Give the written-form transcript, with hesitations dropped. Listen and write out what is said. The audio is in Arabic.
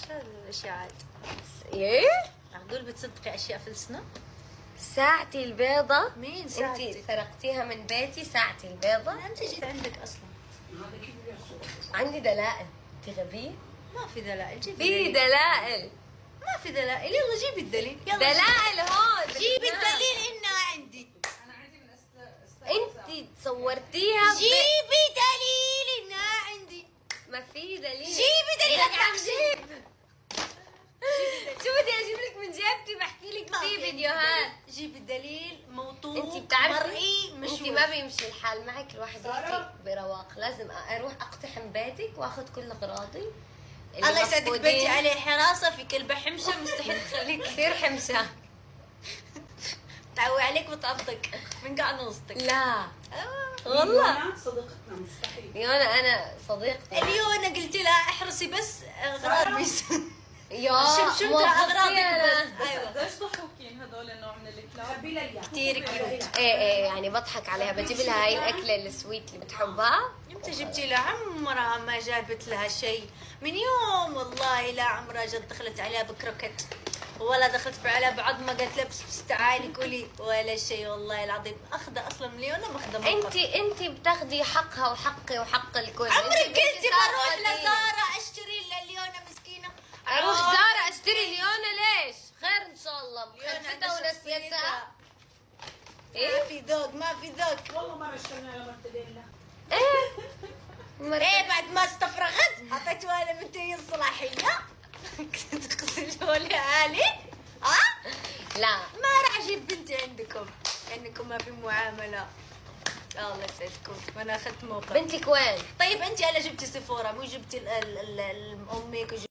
شو الاشاعات؟ ايه؟ هدول بتصدقي اشياء فلسنا؟ ساعتي البيضة. مين انت ساعتك؟ سرقتيها من بيتي ساعتي البيضة. انا امتى جيت عندك اصلا؟ عندي دلائل. انت غبية؟ ما في دلائل، جيبي في دليل. دلائل. ما في دلائل، يلا جيبي الدليل، يلا دلائل هون. جيبي الدليل انها عندي. انت صورتيها جيبي دليل انها عندي. ما في دليل. جيبي دليل لك عم التقشير. جيب. شو بدي اجيب لك من جيبتي؟ بحكي لك ما في في فيديوهات. جيبي الدليل موثوق انت بتعرفي مرئي انت مشهور. ما بيمشي الحال معك الواحد هيك برواق. لازم اروح اقتحم بيتك واخذ كل اغراضي اللي الله يسعدك مفقودين. بيتي عليه حراسه، في كلبه حمشه مستحيل تخليك كثير حمشة. تعوي عليك وتعطق من قاع نوصتك. لا آه. والله صديقتنا مستحيل. يونا انا صديقتي. اليوم قلت لها احرصي بس اغراض بس. يا شمشمتها اغراضك موظفتينا. بس. ايوه قديش ضحوكين هدول النوع من الكلاب؟ كثير كيوت. ايه يعني بضحك عليها، بجيب لها هاي الاكله السويت اللي بتحبها. امتى جبتي لها؟ عمرها ما جابت لها شيء من يوم، والله لا عمرها جد دخلت عليها بكروكت ولا دخلت عليها بعظمه قالت لها بس تعالي كلي ولا شيء، والله العظيم اخذه اصلا مليونه ماخذه موقف. انت بتاخدي حقها وحقي وحق الكل. عمرك انتي قلتي بروح سارقة دي. لزارة اشتري لليونة مسكينة. اروح زارة اشتري ليونا ليش؟ خير ان شاء الله. ليونة مخفتها عندها ونسيتها. شخصيتها. ما ايه؟ في ذوق، ما في ذوق. والله مرة اشترينا لمرتديلا. ايه؟ ايه بعد ما استفرغت حطيت ولا بنتي الصلاحية تغسلوا لي عالي. ها؟ لا ما راح اجيب بنتي عندكم لانكم ما في معاملة. الله يسعدكم وانا اخذت موقف. بنتك وين؟ طيب انت هلا جبتي سيفورا، مو جبتي امك